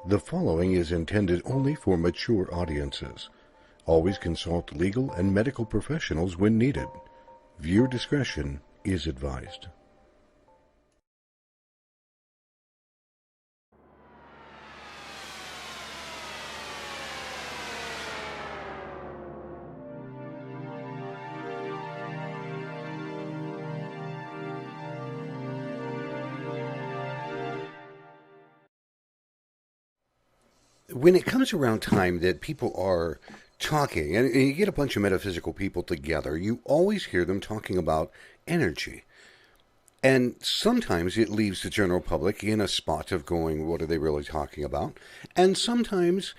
The following is intended only for mature audiences. Always consult legal and medical professionals when needed. Viewer discretion is advised. When it comes around time that people are talking, and you get a bunch of metaphysical people together, you always hear them talking about energy. And sometimes it leaves the general public in a spot of going, what are they really talking about? And sometimes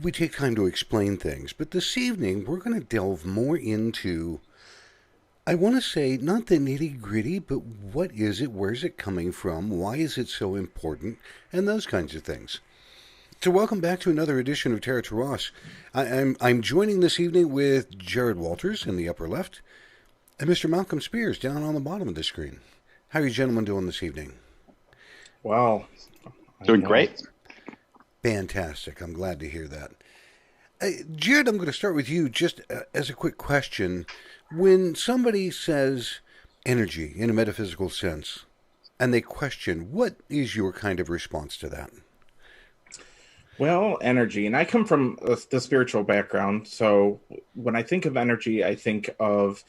we take time to explain things. But this evening, we're going to delve more into, I want to say, not the nitty gritty, but what is it? Where's it coming from? Why is it so important? And those kinds of things. So welcome back to another edition of Terra Turas. I'm joining this evening with Jared Walters in the upper left and Mr. Malcolm Spears down on the bottom of the screen. How are you gentlemen doing this evening? Well, doing great. Fantastic. I'm glad to hear that. Jared, I'm going to start with you just as a quick question. When somebody says energy in a metaphysical sense and they question, what is your kind of response to that? Well, energy, and I come from the spiritual background, so when I think of energy, I think of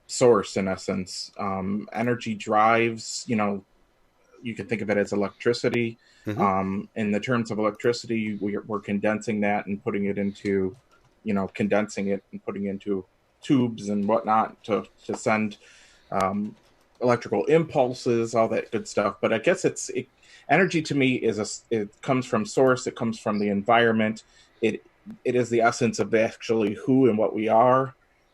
source, in essence. Energy drives, you can think of it as electricity. In the terms of electricity, we're condensing that and putting it into, condensing it and putting it into tubes and whatnot to send electrical impulses, all that good stuff. But I guess energy to me it comes from source. It comes from the environment. It is the essence of actually who and what we are.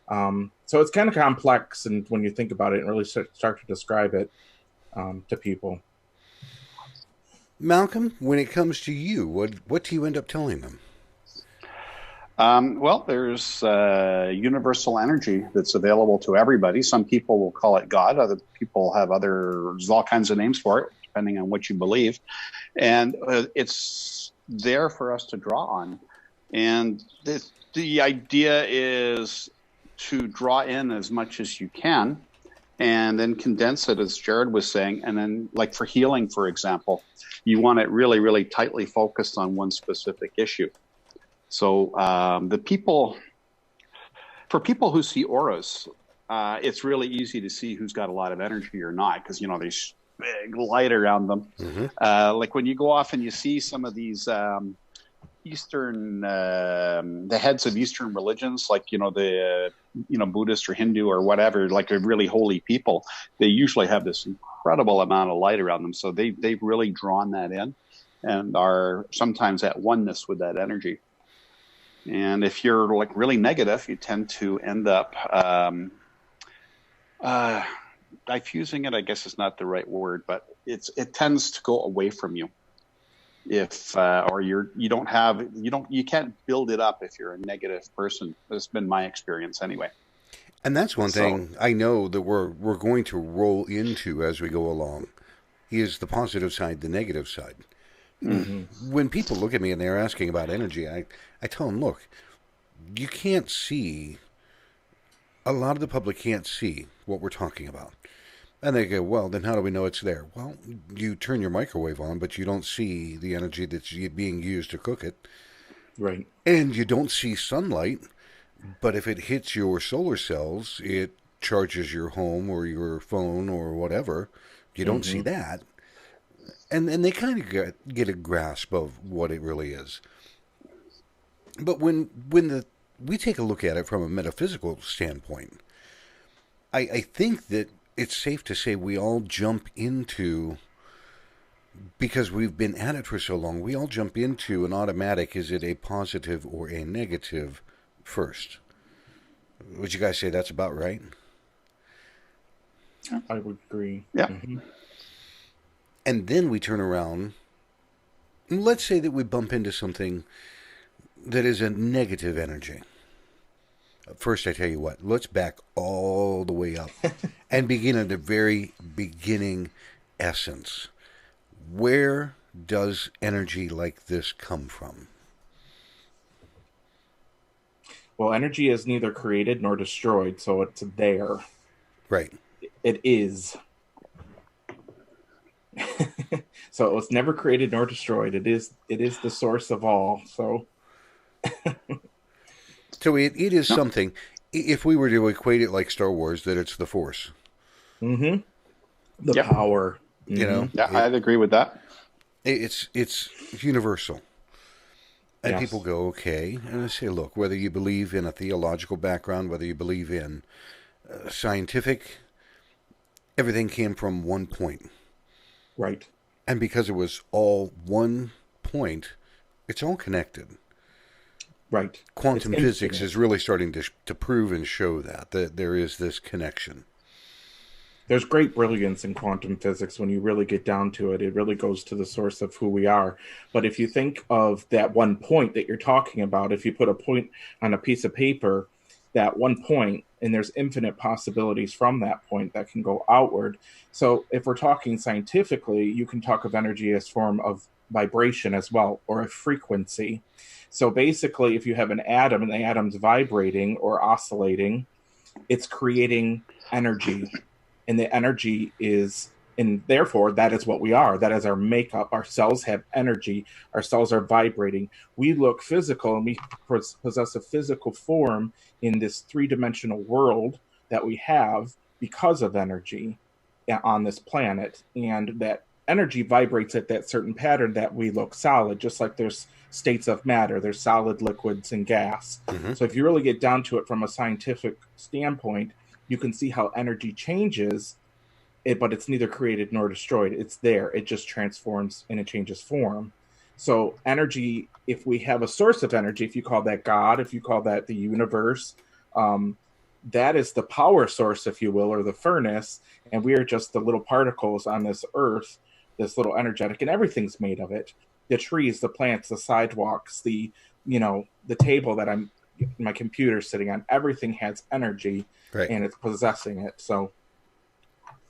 So it's kind of complex, and when you think about it and really start to describe it to people. Malcolm, when it comes to you, what do you end up telling them? Well, there's universal energy that's available to everybody. Some people will call it God. Other people have there's all kinds of names for it, depending on what you believe. And it's there for us to draw on. And the idea is to draw in as much as you can and then condense it, as Jared was saying. And then, like for healing, for example, you want it really, really tightly focused on one specific issue. So for people who see auras, it's really easy to see who's got a lot of energy or not, because, there's big light around them. Like when you go off and you see some of these Eastern, the heads of Eastern religions, like, the Buddhist or Hindu or whatever, like they're really holy people, they usually have this incredible amount of light around them. So they've really drawn that in and are sometimes at oneness with that energy. And if you're like really negative, you tend to end up diffusing it. I guess is not the right word, but it tends to go away from you. If or you can't build it up if you're a negative person. That's been my experience anyway. And that's one thing I know that we're going to roll into as we go along is the positive side, the negative side. When people look at me and they're asking about energy, I tell them, look, you can't see, a lot of the public can't see what we're talking about. And they go, well, then how do we know it's there? Well, you turn your microwave on, but you don't see the energy that's being used to cook it. Right. And you don't see sunlight, but if it hits your solar cells, it charges your home or your phone or whatever. You don't see that. And they kind of get a grasp of what it really is. But when we take a look at it from a metaphysical standpoint, I think that it's safe to say we all jump into, because we've been at it for so long, we all jump into an automatic, is it a positive or a negative first? Would you guys say that's about right? I would agree. Yeah. And then we turn around, and let's say that we bump into something that is a negative energy. First, I tell you what, let's back all the way up and begin at the very beginning essence. Where does energy like this come from? Well, energy is neither created nor destroyed, so it's there. Right. It is. So it was never created nor destroyed. It is the source of all. So it is something, if we were to equate it like Star Wars, that it's the Force. the Yep. power. You know, Yeah, I'd agree with that. it's universal. And Yes. people go, okay. And I say, look, whether you believe in a theological background, whether you believe in scientific, everything came from one point. Right. And because it was all one point, it's all connected. Right. Quantum It's physics infinite. is really starting to prove and show that there is this connection. There's great brilliance in quantum physics when you really get down to it. It really goes to the source of who we are. But if you think of that one point that you're talking about, if you put a point on a piece of paper, that one point, and there's infinite possibilities from that point that can go outward. So if we're talking scientifically, you can talk of energy as form of vibration as well, or a frequency. So basically, if you have an atom and the atom's vibrating or oscillating, it's creating energy, and the energy is, and therefore that is what we are. That is our makeup. Our cells have energy. Our cells are vibrating. We look physical, and we possess a physical form in this three-dimensional world that we have because of energy on this planet. And that energy vibrates at that certain pattern that we look solid, just like there's states of matter. There's solid, liquids, and gas. Mm-hmm. So if you really get down to it from a scientific standpoint, you can see how energy changes, but it's neither created nor destroyed. It's there. It just transforms and it changes form. So energy, if we have a source of energy, if you call that God, if you call that the universe, that is the power source, if you will, or the furnace. And we are just the little particles on this earth, this little energetic, and everything's made of it. The trees, the plants, the sidewalks, the table that my computer's sitting on, everything has energy. Right. And it's possessing it. So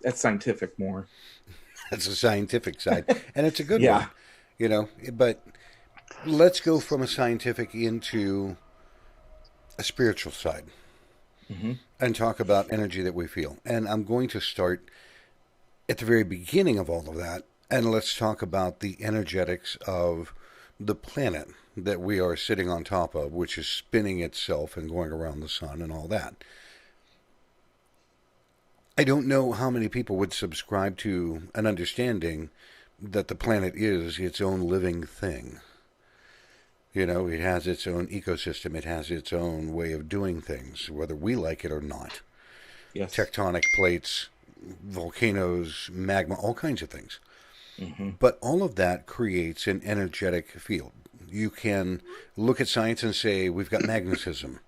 that's scientific more. That's the scientific side. And it's a good Yeah. one, But let's go from a scientific into a spiritual side and talk about energy that we feel. And I'm going to start at the very beginning of all of that. And let's talk about the energetics of the planet that we are sitting on top of, which is spinning itself and going around the sun and all that. I don't know how many people would subscribe to an understanding that the planet is its own living thing. It has its own ecosystem. It has its own way of doing things, whether we like it or not. Yes. Tectonic plates, volcanoes, magma, all kinds of things. Mm-hmm. But all of that creates an energetic field. You can look at science and say, we've got magnetism.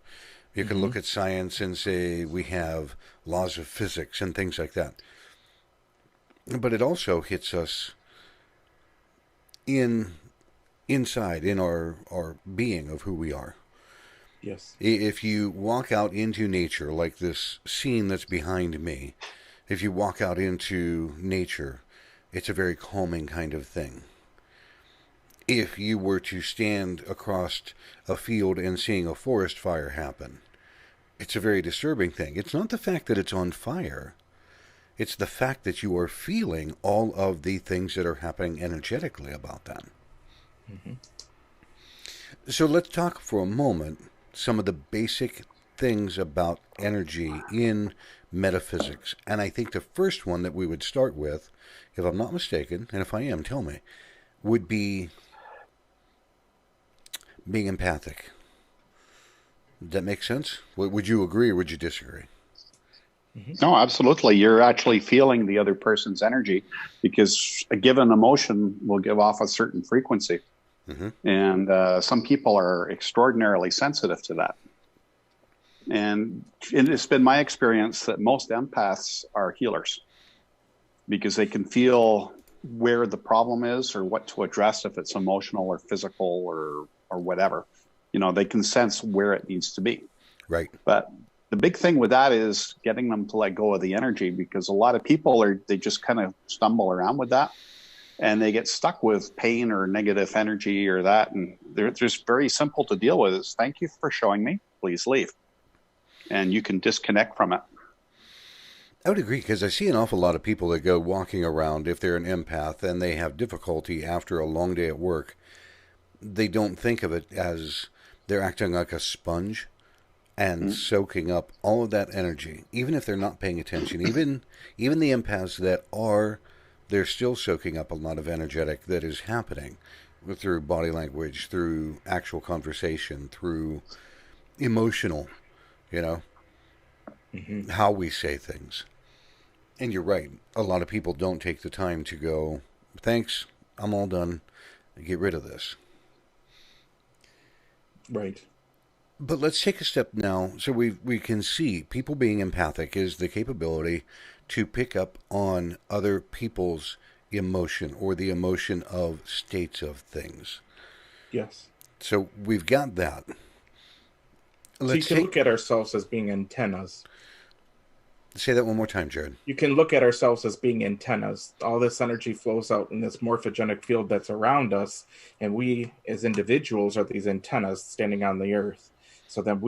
You can look at science and say we have laws of physics and things like that. But it also hits us inside, in our being of who we are. Yes. If you walk out into nature, like this scene that's behind me, if you walk out into nature, it's a very calming kind of thing. If you were to stand across a field and seeing a forest fire happen, it's a very disturbing thing. It's not the fact that it's on fire. It's the fact that you are feeling all of the things that are happening energetically about that. Mm-hmm. So let's talk for a moment some of the basic things about energy in metaphysics. And I think the first one that we would start with, if I'm not mistaken, and if I am, tell me, would be being empathic. Does that make sense? Would you agree or would you disagree? No, absolutely. You're actually feeling the other person's energy because a given emotion will give off a certain frequency. And some people are extraordinarily sensitive to that. And it's been my experience that most empaths are healers because they can feel where the problem is or what to address, if it's emotional or physical or whatever. They can sense where it needs to be. Right. But the big thing with that is getting them to let go of the energy, because a lot of people they just kind of stumble around with that. and they get stuck with pain or negative energy or that. And they're just very simple to deal with. Is thank you for showing me, please leave. And you can disconnect from it. I would agree because I see an awful lot of people that go walking around if they're an empath and they have difficulty after a long day at work. They don't think of it as they're acting like a sponge and soaking up all of that energy, even if they're not paying attention. Even the empaths that are, they're still soaking up a lot of energetic that is happening through body language, through actual conversation, through emotional, you know, how we say things. And you're right. A lot of people don't take the time to go, thanks, I'm all done. Get rid of this. Right. But let's take a step now. So we can see people being empathic is the capability to pick up on other people's emotion or the emotion of states of things. Yes. So we've got that. So you can look at ourselves as being antennas. Say that one more time, Jared. You can look at ourselves as being antennas. All this energy flows out in this morphogenic field that's around us, and we as individuals are these antennas standing on the earth. So then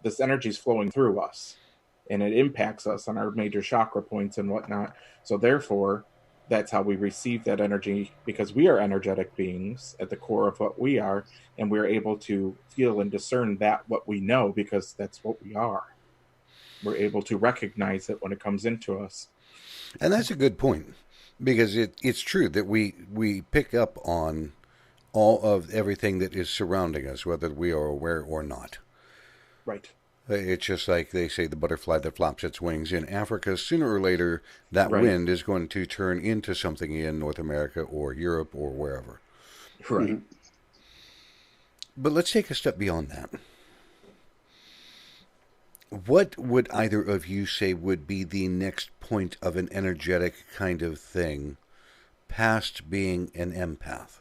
this energy is flowing through us, and it impacts us on our major chakra points and whatnot. So therefore, that's how we receive that energy, because we are energetic beings at the core of what we are, and we're able to feel and discern that what we know, because that's what we are. We're able to recognize it when it comes into us. And that's a good point, because it's true that we pick up on all of everything that is surrounding us, whether we are aware or not. Right. It's just like they say the butterfly that flaps its wings in Africa, sooner or later that wind is going to turn into something in North America or Europe or wherever. Right. But let's take a step beyond that. What would either of you say would be the next point of an energetic kind of thing past being an empath?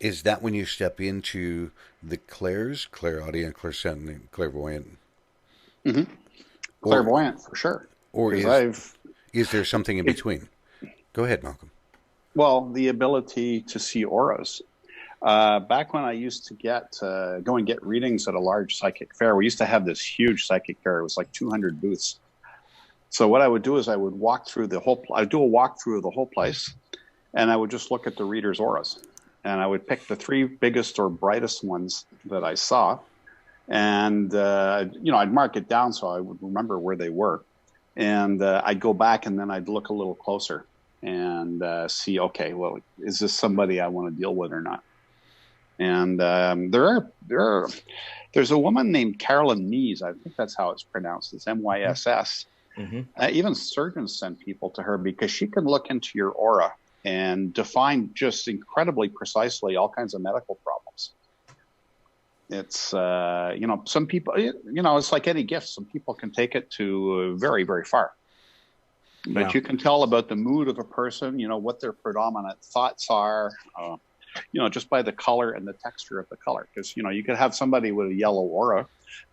Is that when you step into the clairs, clairaudient, clairsentient, clairvoyant? Clairvoyant, for sure. Or is there something in between? Go ahead, Malcolm. Well, the ability to see auras. Back when I used to go and get readings at a large psychic fair, we used to have this huge psychic fair. It was like 200 booths. So what I would do is I would walk through I'd do a walkthrough of the whole place, and I would just look at the reader's auras. And I would pick the 3 biggest or brightest ones that I saw. And, I'd mark it down so I would remember where they were. And I'd go back and then I'd look a little closer and see, okay, well, is this somebody I want to deal with or not? And there's a woman named Carolyn Mees. I think that's how it's pronounced. It's MYSS. Even surgeons send people to her because she can look into your aura and define just incredibly precisely all kinds of medical problems. It's, some people, it's like any gift. Some people can take it to very, very far. But you can tell about the mood of a person, what their predominant thoughts are, just by the color and the texture of the color. Because, you could have somebody with a yellow aura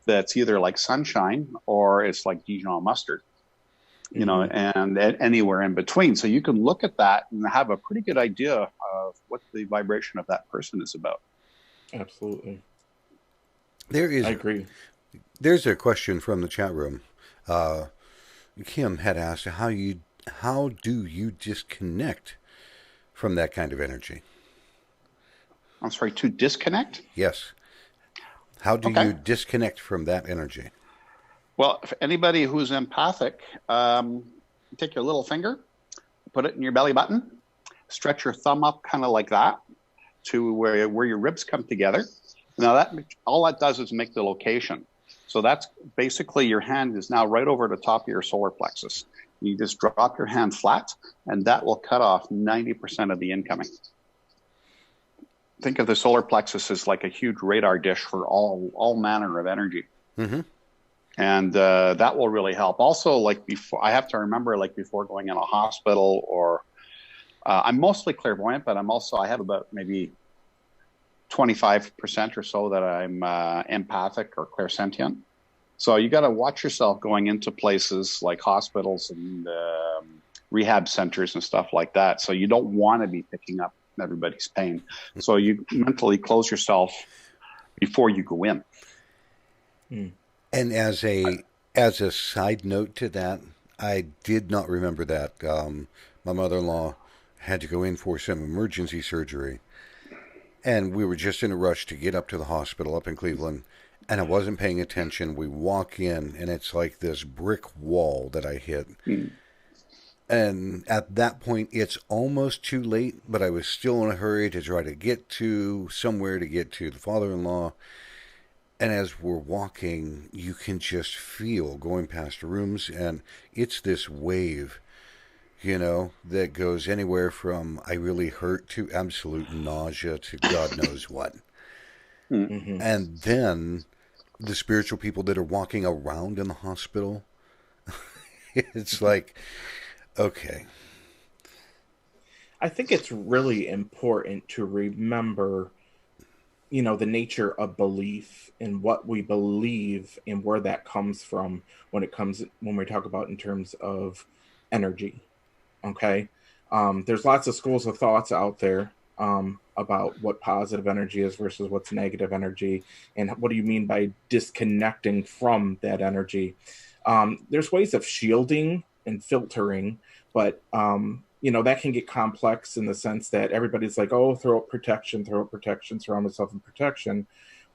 that's either like sunshine or it's like Dijon mustard. And anywhere in between. So you can look at that and have a pretty good idea of what the vibration of that person is about. Absolutely. I agree. There's a question from the chat room. Kim had asked, how do you disconnect from that kind of energy? I'm sorry, to disconnect? Yes. How do you disconnect from that energy? Well, if anybody who's empathic, take your little finger, put it in your belly button, stretch your thumb up kind of like that to where your ribs come together. Now, all that does is make the location. So that's basically your hand is now right over the top of your solar plexus. You just drop your hand flat, and that will cut off 90% of the incoming. Think of the solar plexus as like a huge radar dish for all manner of energy. And that will really help. Also, I have to remember, before going in a hospital, or I'm mostly clairvoyant, but I have about maybe 25% or so that I'm empathic or clairsentient. So you got to watch yourself going into places like hospitals and rehab centers and stuff like that. So you don't want to be picking up everybody's pain. So you mentally close yourself before you go in. And as a side note to that, I did not remember that my mother-in-law had to go in for some emergency surgery, and we were just in a rush to get up to the hospital up in Cleveland, and I wasn't paying attention. We walk in, and it's like this brick wall that I hit. And at that point, it's almost too late, but I was still in a hurry to try to get to somewhere to get to the father-in-law. And as we're walking, you can just feel going past rooms, and it's this wave, that goes anywhere from I really hurt to absolute nausea to God knows what. Mm-hmm. And then the spiritual people that are walking around in the hospital, it's like, okay. I think it's really important to remember, the nature of belief and what we believe and where that comes from when we talk about in terms of energy. Okay. There's lots of schools of thoughts out there about what positive energy is versus what's negative energy, and what do you mean by disconnecting from that energy. There's ways of shielding and filtering, but that can get complex in the sense that everybody's like, oh, throw up protection, surround myself in protection.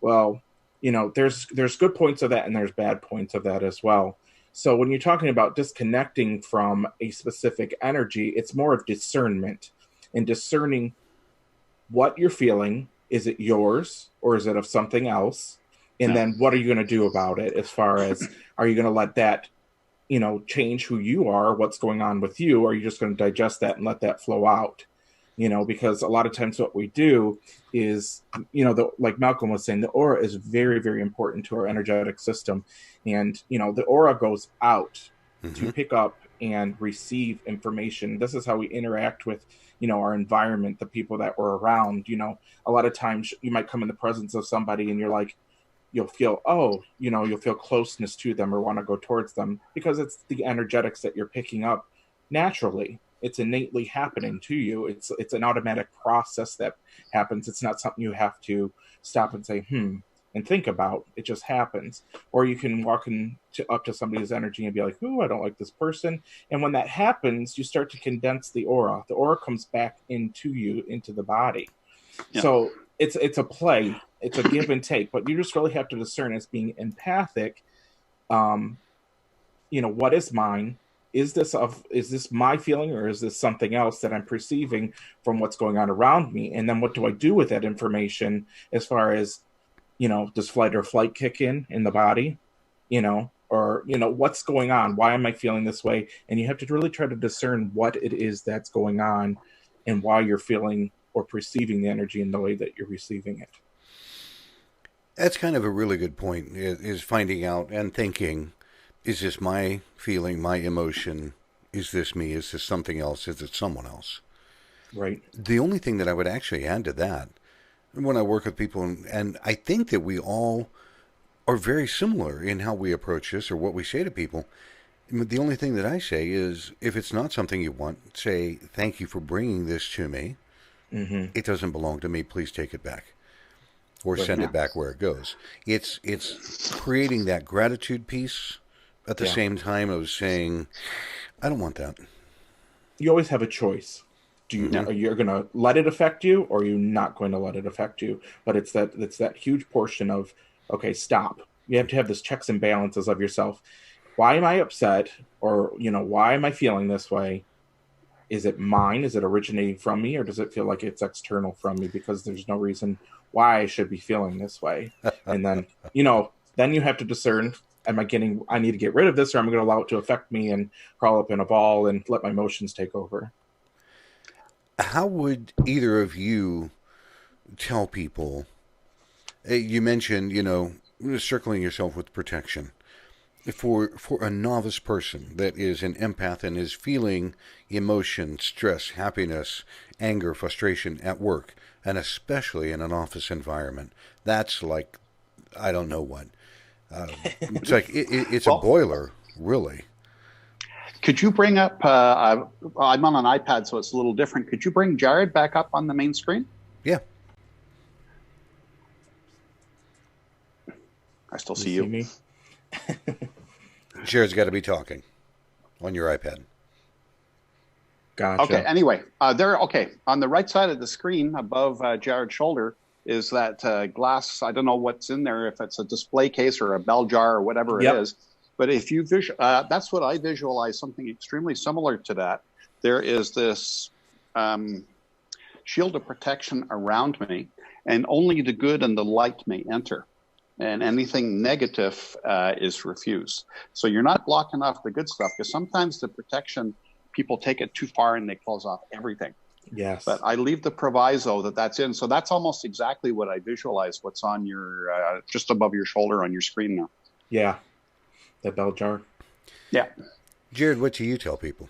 Well, there's good points of that and there's bad points of that as well. So when you're talking about disconnecting from a specific energy, it's more of discernment and discerning what you're feeling. Is it yours or is it of something else? And then what are you going to do about it, as far as, are you going to let that change who you are, what's going on with you, or are you just going to digest that and let that flow out? Because a lot of times what we do is, like Malcolm was saying, the aura is very, very important to our energetic system. And, the aura goes out to pick up and receive information. This is how we interact with, our environment, the people that we're around. A lot of times you might come in the presence of somebody and you're like, you'll feel closeness to them or want to go towards them because it's the energetics that you're picking up naturally. It's innately happening to you. It's an automatic process that happens. It's not something you have to stop and say, and think about. It just happens. Or you can walk up to somebody's energy and be like, ooh, I don't like this person. And when that happens, you start to condense the aura. The aura comes back into you, into the body. Yeah. So it's a play. It's a give and take, but you just really have to discern as being empathic. What is mine? Is this my feeling, or is this something else that I'm perceiving from what's going on around me? And then what do I do with that information, as far as, does flight or flight kick in the body, or what's going on? Why am I feeling this way? And you have to really try to discern what it is that's going on and why you're feeling or perceiving the energy in the way that you're receiving it. That's kind of a really good point, is finding out and thinking, is this my feeling, my emotion? Is this me? Is this something else? Is it someone else? Right. The only thing that I would actually add to that, when I work with people, and I think that we all are very similar in how we approach this or what we say to people. The only thing that I say is, if it's not something you want, say, thank you for bringing this to me. Mm-hmm. It doesn't belong to me. Please take it back. Or send it back where it goes. It's creating that gratitude piece at the same time of saying, I don't want that. You always have a choice. You're going to let it affect you, or are you not going to let it affect you? But it's that huge portion of, okay, stop. You have to have this checks and balances of yourself. Why am I upset? Or, why am I feeling this way? Is it mine? Is it originating from me? Or does it feel like it's external from me? Because there's no reason why I should be feeling this way. And then, then you have to discern, I need to get rid of this, or I'm going to allow it to affect me and crawl up in a ball and let my emotions take over. How would either of you tell people, you mentioned, circling yourself with protection. For a novice person that is an empath and is feeling emotion, stress, happiness, anger, frustration at work, and especially in an office environment, that's like, I don't know what. It's like it's a boiler, really. Could you bring up, I'm on an iPad, so it's a little different. Could you bring Jared back up on the main screen? Yeah. I still see you. Me? Jared's got to be talking on your iPad. Gotcha. Okay, anyway, on the right side of the screen above Jared's shoulder is that glass. I don't know what's in there, if it's a display case or a bell jar or whatever it is. But if you that's what I visualize, something extremely similar to that. There is this shield of protection around me, and only the good and the light may enter. And anything negative is refused. So you're not blocking off the good stuff, because sometimes the protection, people take it too far and they close off everything. Yes. But I leave the proviso that's in. So that's almost exactly what I visualize, what's on your, just above your shoulder on your screen now. Yeah. The bell jar. Yeah. Jared, what do you tell people?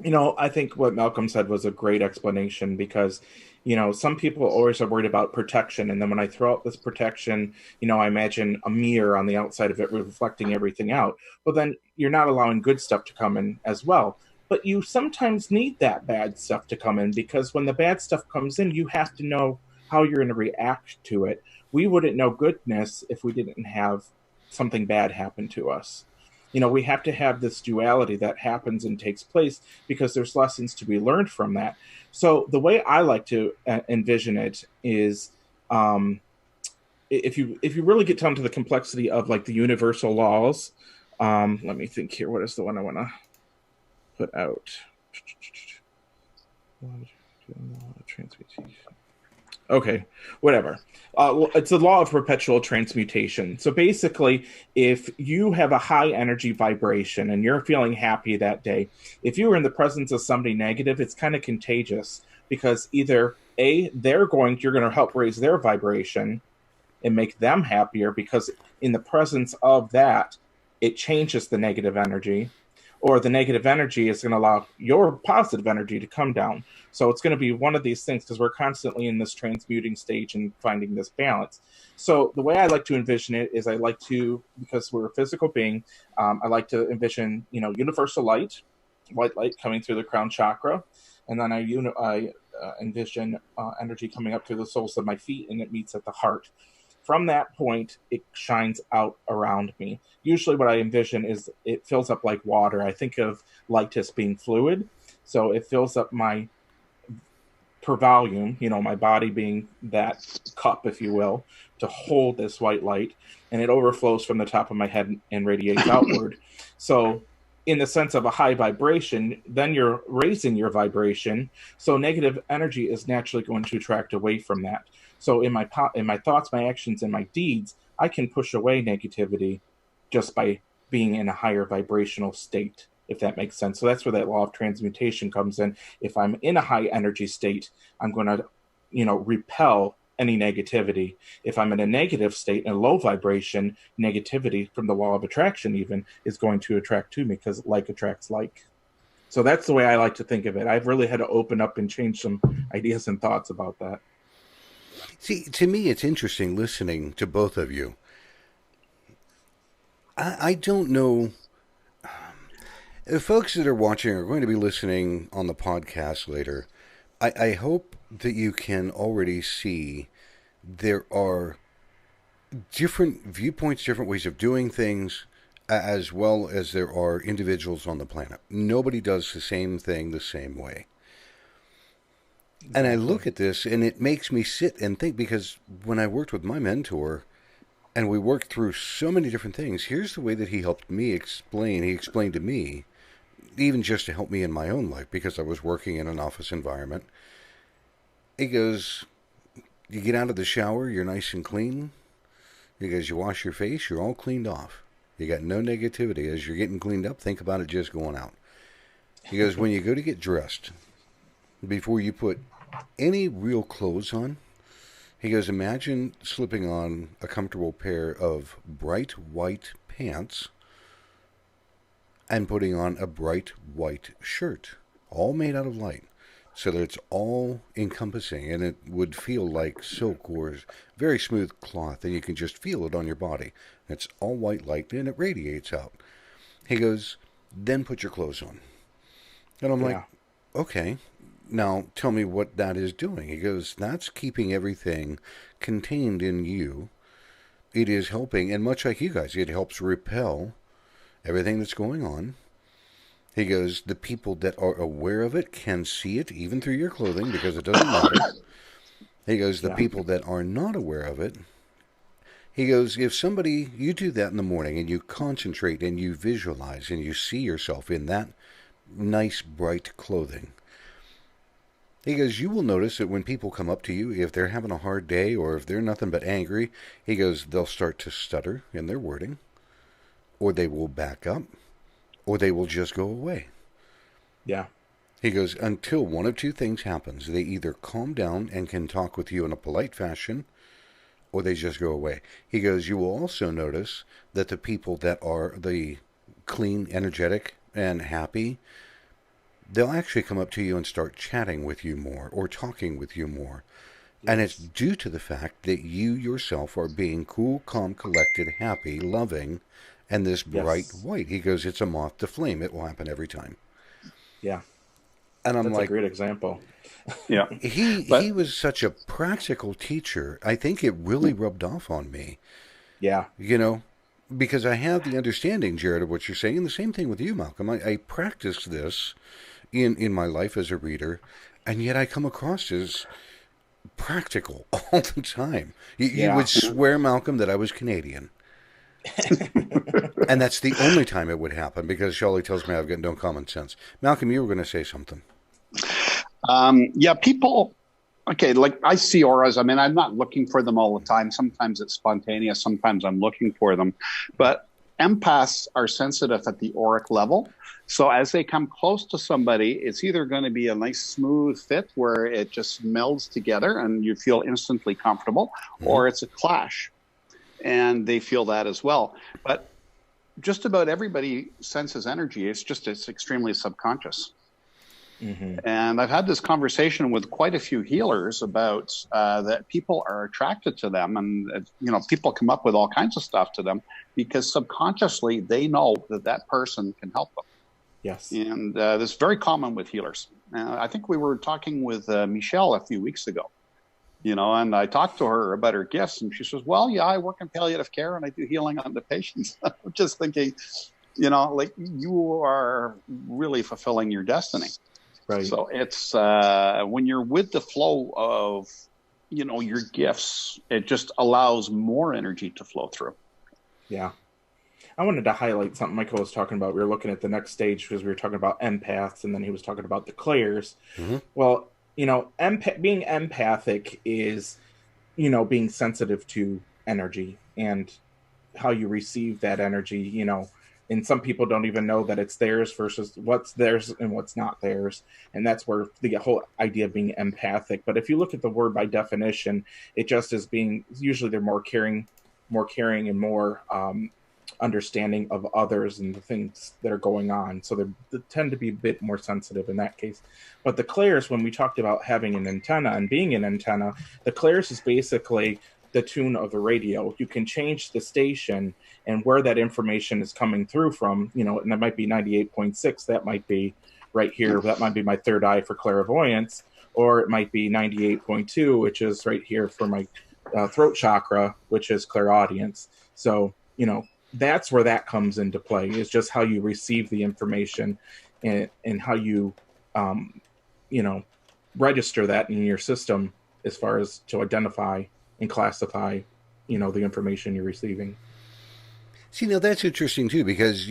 I think what Malcolm said was a great explanation, because, some people always are worried about protection. And then when I throw out this protection, I imagine a mirror on the outside of it reflecting everything out. Well, then you're not allowing good stuff to come in as well. But you sometimes need that bad stuff to come in, because when the bad stuff comes in, you have to know how you're going to react to it. We wouldn't know goodness if we didn't have something bad happen to us. We have to have this duality that happens and takes place, because there's lessons to be learned from that. So the way I like to envision it is, if you really get down to the complexity of like the universal laws, let me think here. What is the one I want to put out? Transmutation. Okay, whatever. It's the law of perpetual transmutation. So basically, if you have a high energy vibration and you're feeling happy that day, if you were in the presence of somebody negative, it's kind of contagious, because either you're going to help raise their vibration and make them happier, because in the presence of that, it changes the negative energy, or the negative energy is going to allow your positive energy to come down. So it's going to be one of these things, because we're constantly in this transmuting stage and finding this balance. So the way I like to envision it is, because we're a physical being, I like to envision, universal light, white light coming through the crown chakra. And then I envision energy coming up through the soles of my feet, and it meets at the heart. From that point, it shines out around me. Usually what I envision is it fills up like water. I think of light as being fluid. So it fills up per volume, my body being that cup, if you will, to hold this white light. And it overflows from the top of my head and radiates outward. So in the sense of a high vibration, then you're raising your vibration. So negative energy is naturally going to attract away from that. So in my thoughts, my actions, and my deeds, I can push away negativity just by being in a higher vibrational state, if that makes sense. So that's where that law of transmutation comes in. If I'm in a high energy state, I'm going to, repel any negativity. If I'm in a negative state, in a low vibration, negativity from the law of attraction even is going to attract to me, because like attracts like. So that's the way I like to think of it. I've really had to open up and change some ideas and thoughts about that. See, to me, it's interesting listening to both of you. I don't know. The folks that are watching are going to be listening on the podcast later. I hope that you can already see there are different viewpoints, different ways of doing things, as well as there are individuals on the planet. Nobody does the same thing the same way. And I look at this, and it makes me sit and think, because when I worked with my mentor, and we worked through so many different things, here's the way that he helped me explain. He explained to me, even just to help me in my own life, because I was working in an office environment. He goes, you get out of the shower, you're nice and clean. He goes, you wash your face, you're all cleaned off. You got no negativity. As you're getting cleaned up, think about it just going out. He goes, when you go to get dressed, before you put any real clothes on, he goes, imagine slipping on a comfortable pair of bright white pants and putting on a bright white shirt, all made out of light, so that it's all encompassing, and it would feel like silk or very smooth cloth, and you can just feel it on your body. It's all white light, and it radiates out. He goes, then put your clothes on. And I'm like, Yeah. okay, now tell me what that is doing. He goes, that's keeping everything contained in you. It is helping, and much like you guys, it helps repel everything that's going on. He goes, the people that are aware of it can see it even through your clothing because it doesn't matter. He goes, the Yeah. people that are not aware of it, he goes, if somebody, you do that in the morning and you concentrate and you visualize and you see yourself in that nice, bright clothing, he goes, you will notice that when people come up to you, if they're having a hard day or if they're nothing but angry, he goes, they'll start to stutter in their wording, or they will back up, or they will just go away. Yeah. He goes, until one of two things happens. They either calm down and can talk with you in a polite fashion, or they just go away. He goes, you will also notice that the people that are the clean, energetic, and happy, they'll actually come up to you and start chatting with you more or talking with you more. Yes. And it's due to the fact that you yourself are being cool, calm, collected, happy, loving, and this bright Yes. white. He goes, it's a moth to flame. It will happen every time. Yeah. And I'm That's like, a great example. Yeah. he was such a practical teacher. I think it really rubbed off on me, Yeah. you know, because I have the understanding, Jared, of what you're saying. And the same thing with you, Malcolm. I practice this in my life as a reader, and yet I come across as practical all the time. You Yeah. would swear, Malcolm, that I was Canadian. And that's the only time it would happen because Shelley tells me I've got no common sense. Malcolm, you were going to say something. Yeah, people. Okay, like I see auras. I mean, I'm not looking for them all the time. Sometimes it's spontaneous. Sometimes I'm looking for them. But empaths are sensitive at the auric level. So as they come close to somebody, it's either going to be a nice smooth fit where it just melds together and you feel instantly comfortable, or it's a clash. And they feel that as well. But just about everybody senses energy. It's extremely subconscious. Mm-hmm. And I've had this conversation with quite a few healers about that people are attracted to them, and people come up with all kinds of stuff to them because subconsciously they know that that person can help them. Yes. And this is very common with healers. I think we were talking with Michelle a few weeks ago, and I talked to her about her gifts, and she says, "Well, yeah, I work in palliative care and I do healing on the patients." I'm just thinking, like you are really fulfilling your destiny. Right. So it's when you're with the flow of, your gifts, it just allows more energy to flow through. Yeah. I wanted to highlight something Michael was talking about. We were looking at the next stage because we were talking about empaths, and then he was talking about the clairs. Mm-hmm. Well, being empathic is, being sensitive to energy and how you receive that energy, and some people don't even know that it's theirs versus what's theirs and what's not theirs. And that's where the whole idea of being empathic. But if you look at the word by definition, it just is being, usually they're more caring and more understanding of others and the things that are going on. So they tend to be a bit more sensitive in that case. But the clairs, when we talked about having an antenna and being an antenna, the clairs is basically the tune of the radio. You can change the station and where that information is coming through from, and that might be 98.6. That might be right here. That might be my third eye for clairvoyance, or it might be 98.2, which is right here for my throat chakra, which is clairaudience. So, that's where that comes into play, is just how you receive the information and how you, register that in your system as far as to identify and classify, the information you're receiving. See, now that's interesting too, because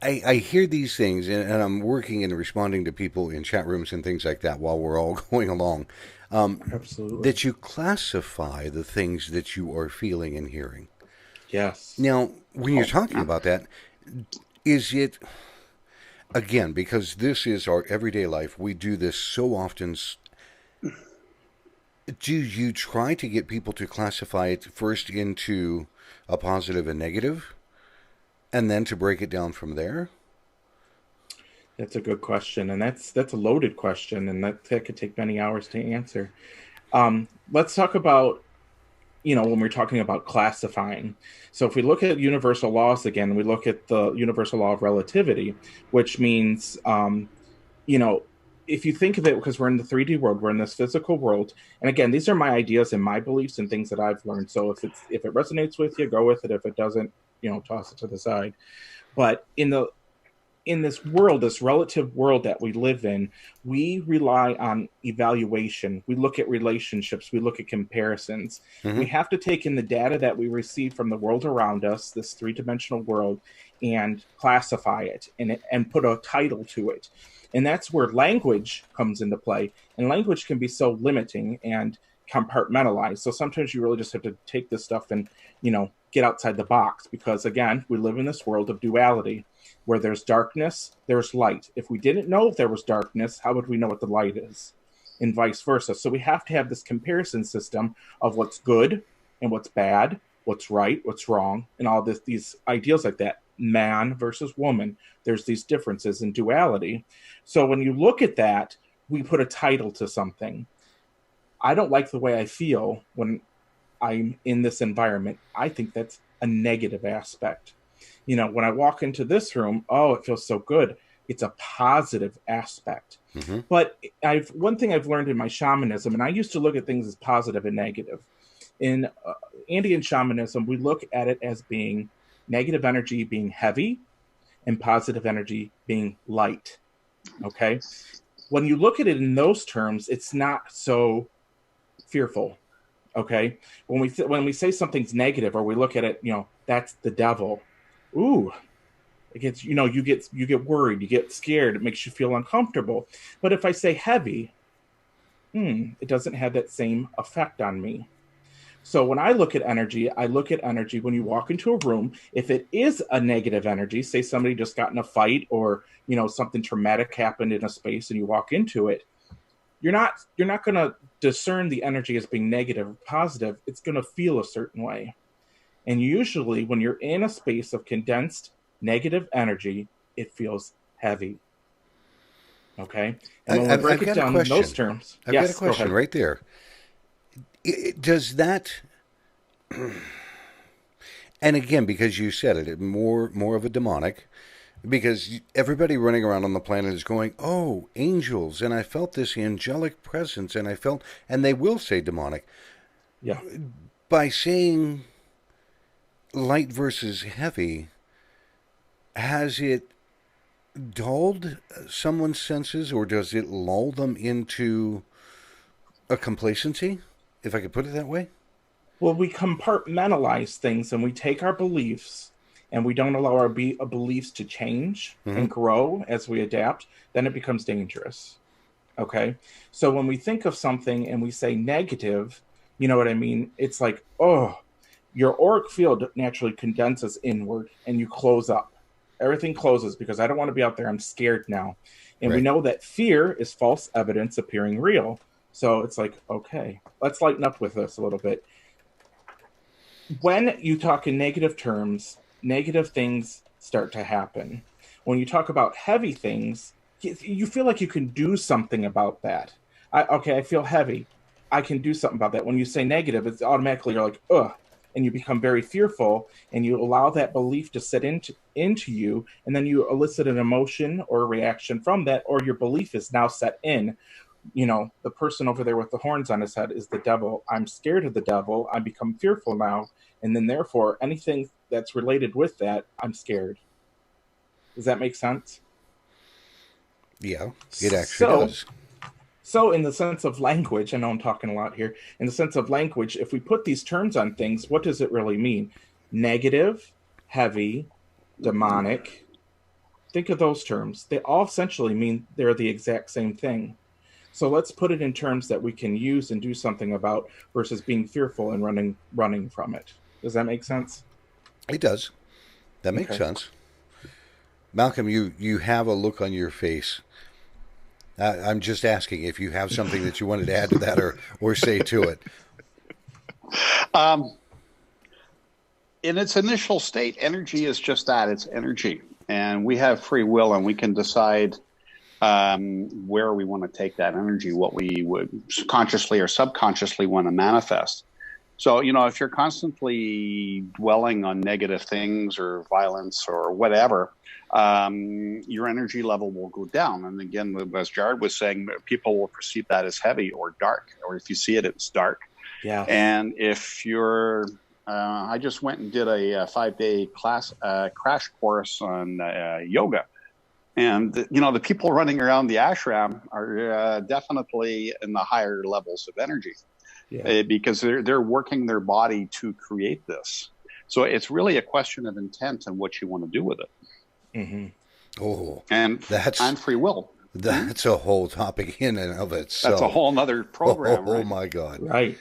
I hear these things, and I'm working and responding to people in chat rooms and things like that while we're all going along. Absolutely. That you classify the things that you are feeling and hearing. Yes. Now, when you're talking about that, is it, again, because this is our everyday life, we do this so often. Do you try to get people to classify it first into a positive and negative, and then to break it down from there? That's a good question, and that's a loaded question, and that could take many hours to answer. Let's talk about when we're talking about classifying. So if we look at universal laws again, we look at the universal law of relativity, which means, you know, if you think of it, because we're in the 3D world, we're in this physical world. And again, these are my ideas and my beliefs and things that I've learned. So if it resonates with you, go with it. If it doesn't, toss it to the side. But in this world, this relative world that we live in, we rely on evaluation. We look at relationships. We look at comparisons. Mm-hmm. We have to take in the data that we receive from the world around us, this three-dimensional world, and classify it and put a title to it. And that's where language comes into play. And language can be so limiting and compartmentalized. So sometimes you really just have to take this stuff and, get outside the box, because again, we live in this world of duality where there's darkness, there's light. If we didn't know if there was darkness, how would we know what the light is? And vice versa. So we have to have this comparison system of what's good and what's bad, what's right, what's wrong, and all these ideals like that. Man versus woman. There's these differences in duality. So when you look at that, we put a title to something. I don't like the way I feel when I'm in this environment. I think that's a negative aspect. When I walk into this room, oh, it feels so good. It's a positive aspect. Mm-hmm. But one thing I've learned in my shamanism, and I used to look at things as positive and negative. In Andean shamanism, we look at it as being negative energy being heavy and positive energy being light. Okay? When you look at it in those terms, it's not so fearful. Okay? When we say something's negative, or we look at it, that's the devil. Ooh, it gets, you get worried, you get scared, it makes you feel uncomfortable. But if I say heavy, it doesn't have that same effect on me. So when I look at energy when you walk into a room. If it is a negative energy, say somebody just got in a fight, or something traumatic happened in a space and you walk into it, you're not going to discern the energy as being negative or positive. It's going to feel a certain way. And usually when you're in a space of condensed negative energy, it feels heavy. Okay? And when we break it down in those terms... I've got a question right there. Does that... And again, because you said it, more of a demonic... Because everybody running around on the planet is going, oh, angels, and I felt this angelic presence, and they will say demonic. Yeah. By saying light versus heavy, has it dulled someone's senses, or does it lull them into a complacency, if I could put it that way? Well, we compartmentalize things, and we take our beliefs, and we don't allow our beliefs to change and grow as we adapt, then it becomes dangerous. Okay? So when we think of something and we say negative, you know what I mean? It's like, oh, your auric field naturally condenses inward and you close up. Everything closes because I don't want to be out there. I'm scared now. And we know that fear is false evidence appearing real. So it's like, okay, let's lighten up with this a little bit. When you talk in negative terms, negative things start to happen. When you talk about heavy things, you feel like you can do something about that. I feel heavy. I can do something about that. When you say negative, it's automatically you're like, ugh, and you become very fearful, and you allow that belief to set into you, and then you elicit an emotion or a reaction from that, or your belief is now set in. The person over there with the horns on his head is the devil. I'm scared of the devil. I become fearful now. And then therefore, anything that's related with that, I'm scared. Does that make sense? Yeah, it actually does. So in the sense of language, I know I'm talking a lot here. In the sense of language, if we put these terms on things, what does it really mean? Negative, heavy, demonic. Think of those terms. They all essentially mean they're the exact same thing. So let's put it in terms that we can use and do something about versus being fearful and running from it. Does that make sense? It does. That makes sense. Malcolm, you have a look on your face. I'm just asking if you have something that you wanted to add to that or say to it. In its initial state, energy is just that. It's energy. And we have free will, and we can decide where we want to take that energy, what we would consciously or subconsciously want to manifest. So, if you're constantly dwelling on negative things or violence or whatever, your energy level will go down. And again, as Jared was saying, people will perceive that as heavy or dark, or if you see it, it's dark. Yeah. And if you're, I just went and did a 5-day crash course on yoga. And, the people running around the ashram are definitely in the higher levels of energy. Yeah. Because they're working their body to create this. So it's really a question of intent and what you want to do with it. Mm-hmm. Oh, and free will. That's a whole topic in and of itself. That's a whole nother program. Oh, right? My God. Right.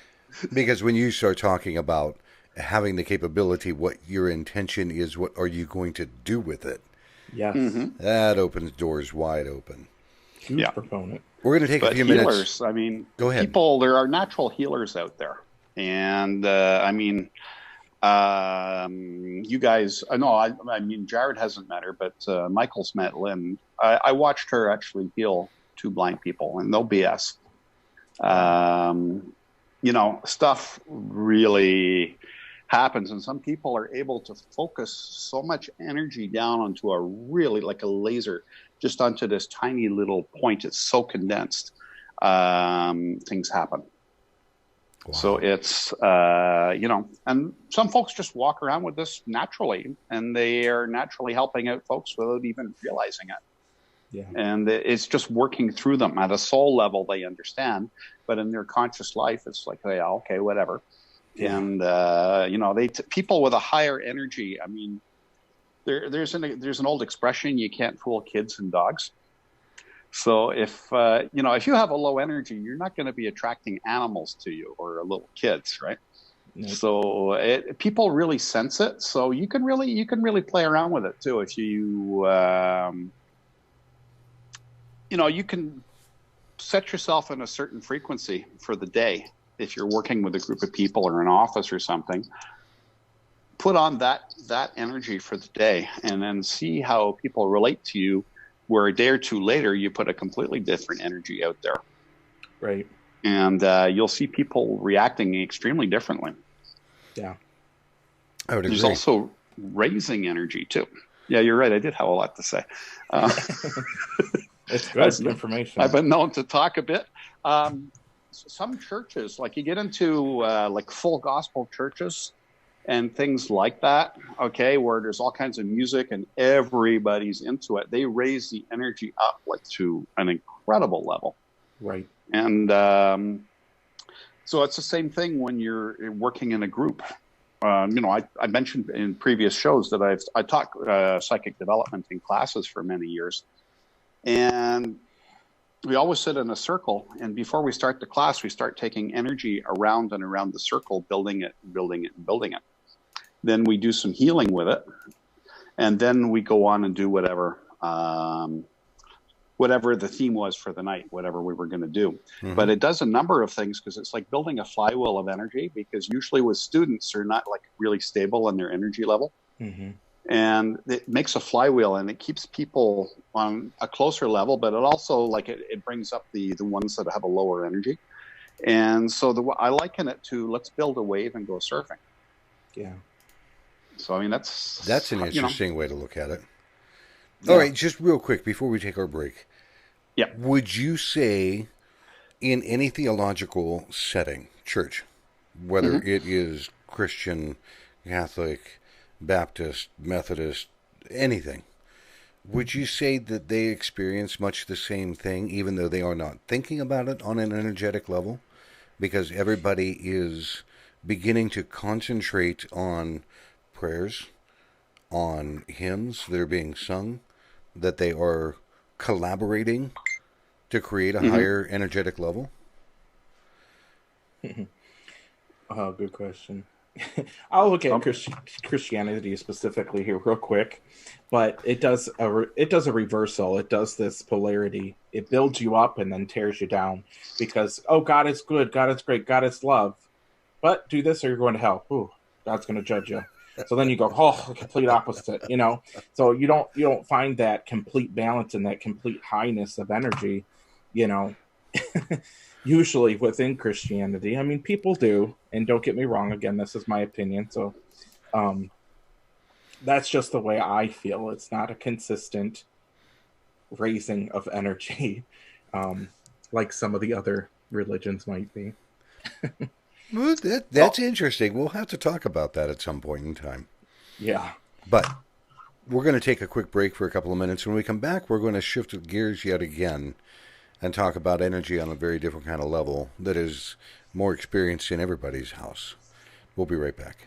Because when you start talking about having the capability, what your intention is, what are you going to do with it? Yes. Mm-hmm. That opens doors wide open. Huge proponent. We're going to take a few minutes. I mean, go ahead. There are natural healers out there. And, you guys, I mean, Jared hasn't met her, but Michael's met Lynn. I watched her actually heal 2 blind people, and no BS. Stuff really happens, and some people are able to focus so much energy down onto a really, like a laser, just onto this tiny little point. It's so condensed. Things happen. Wow. So it's, and some folks just walk around with this naturally, and they are naturally helping out folks without even realizing it. Yeah. And it's just working through them at a soul level. They understand, but in their conscious life, it's like, yeah, okay, whatever. Yeah. And, people with a higher energy, I mean, there's an old expression, you can't fool kids and dogs. So if you have a low energy, you're not going to be attracting animals to you or little kids, right? Nope. So people really sense it. So you can really play around with it too. If you you can set yourself in a certain frequency for the day. If you're working with a group of people or an office or something, put on that energy for the day, and then see how people relate to you. Where a day or two later, you put a completely different energy out there. Right. And you'll see people reacting extremely differently. Yeah. I would agree. There's also raising energy, too. Yeah, you're right. I did have a lot to say. It's good information. I've been known to talk a bit. Some churches, like you get into like full gospel churches and things like that, okay, where there's all kinds of music and everybody's into it. They raise the energy up like to an incredible level. Right. And so it's the same thing when you're working in a group. I mentioned in previous shows that I taught psychic development in classes for many years. And we always sit in a circle, and before we start the class, we start taking energy around and around the circle, building it, building it, and building it. Then we do some healing with it, and then we go on and do whatever the theme was for the night, whatever we were going to do. Mm-hmm. But it does a number of things, because it's like building a flywheel of energy, because usually with students, they're not like really stable in their energy level. Mm-hmm. And it makes a flywheel, and it keeps people on a closer level, but it also it brings up the ones that have a lower energy. And so I liken it to, let's build a wave and go surfing. Yeah. So, I mean, that's an interesting way to look at it. Yeah. All right, just real quick before we take our break. Yeah. Would you say in any theological setting, church, whether mm-hmm. it is Christian, Catholic, Baptist, Methodist, anything, would you say that they experience much the same thing, even though they are not thinking about it on an energetic level? Because everybody is beginning to concentrate on prayers, on hymns that are being sung, that they are collaborating to create a mm-hmm. higher energetic level? Oh, good question. I'll look at Christianity specifically here real quick, but it does a reversal. It does this polarity. It builds you up and then tears you down, because, oh, God is good, God is great, God is love, but do this or you're going to hell. Ooh, God's going to judge you. So then you go, oh, complete opposite, So you don't find that complete balance and that complete highness of energy, usually within Christianity. I mean, people do, and don't get me wrong. Again, this is my opinion, so um, that's just the way I feel. It's not a consistent raising of energy, um, like some of the other religions might be. Well, So, that's interesting. We'll have to talk about that at some point in time. yeah. But we're going to take a quick break for a couple of minutes. When we come back, we're going to shift gears yet again and talk about energy on a very different kind of level that is more experienced in everybody's house. We'll be right back.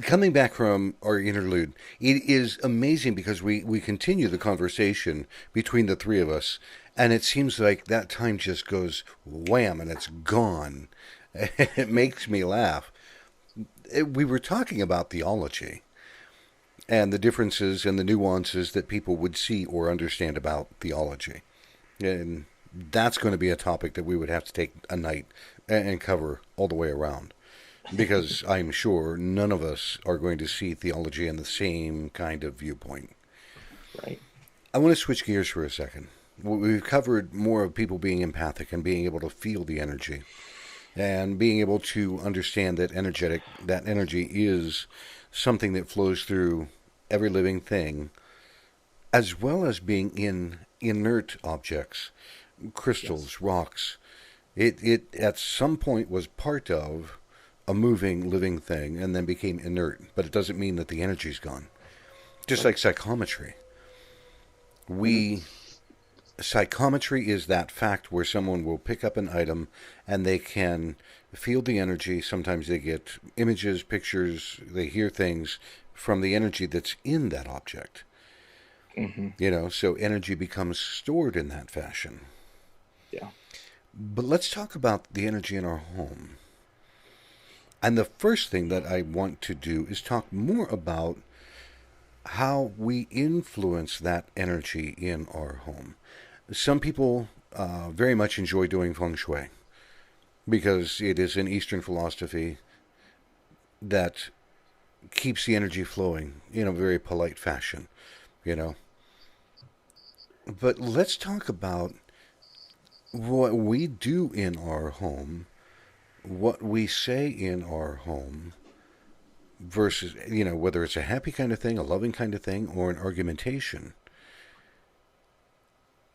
Coming back from our interlude, it is amazing because we continue the conversation between the three of us, and it seems like that time just goes wham and it's gone. It makes me laugh. We were talking about theology and the differences and the nuances that people would see or understand about theology. And that's going to be a topic that we would have to take a night and cover all the way around. Because I'm sure none of us are going to see theology in the same kind of viewpoint. Right. I want to switch gears for a second. We've covered more of people being empathic and being able to feel the energy and being able to understand that energy is something that flows through every living thing, as well as being in inert objects, crystals, yes, rocks. It at some point was part of a moving, living thing and then became inert, but it doesn't mean that the energy's gone. Just like psychometry. We Psychometry is that fact where someone will pick up an item and they can feel the energy. Sometimes they get images, pictures, they hear things from the energy that's in that object. So energy becomes stored in that fashion. Yeah. But let's talk about the energy in our home. And the first thing that I want to do is talk more about how we influence that energy in our home. Some people very much enjoy doing feng shui because it is an Eastern philosophy that keeps the energy flowing in a very polite fashion, you know. But let's talk about what we do in our home, what we say in our home, versus, whether it's a happy kind of thing, a loving kind of thing, or an argumentation.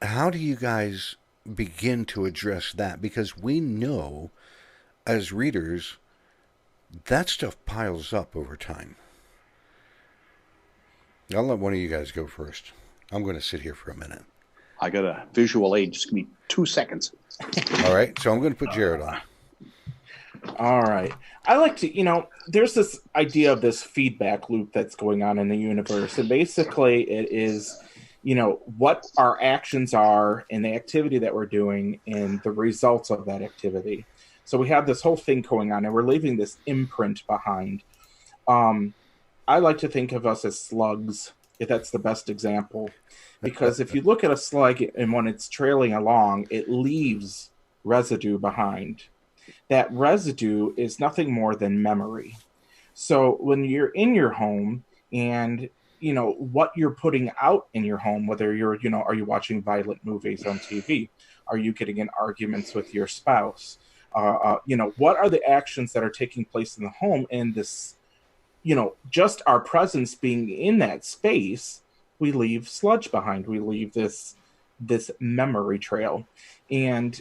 How do you guys begin to address that? Because we know, as readers, that stuff piles up over time. I'll let one of you guys go first. I'm going to sit here for a minute. I got a visual aid. Just give me 2 seconds. All right, so I'm going to put Jared on. All right. I like to, there's this idea of this feedback loop that's going on in the universe. And basically it is, what our actions are and the activity that we're doing and the results of that activity. So we have this whole thing going on and we're leaving this imprint behind. I like to think of us as slugs, if that's the best example. Because if you look at a slug and when it's trailing along, it leaves residue behind. That residue is nothing more than memory. So when you're in your home and, what you're putting out in your home, whether you're, are you watching violent movies on TV? Are you getting in arguments with your spouse? What are the actions that are taking place in the home? And this, just our presence being in that space, we leave sludge behind. We leave this memory trail. And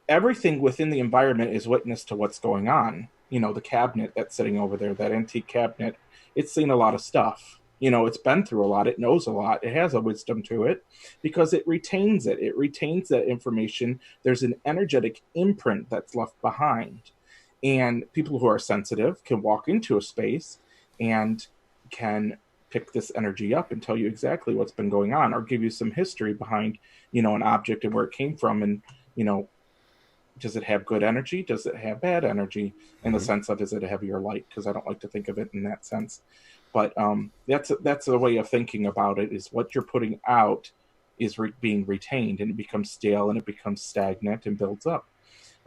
everything within the environment is witness to what's going on. The cabinet that's sitting over there, that antique cabinet, it's seen a lot of stuff. It's been through a lot. It knows a lot. It has a wisdom to it because it retains it. It retains that information. There's an energetic imprint that's left behind. And people who are sensitive can walk into a space and can pick this energy up and tell you exactly what's been going on or give you some history behind, an object and where it came from. And, does it have good energy? Does it have bad energy? In the sense of, is it a heavy or light? Because I don't like to think of it in that sense. But that's a way of thinking about it, is what you're putting out is being retained, and it becomes stale and it becomes stagnant and builds up.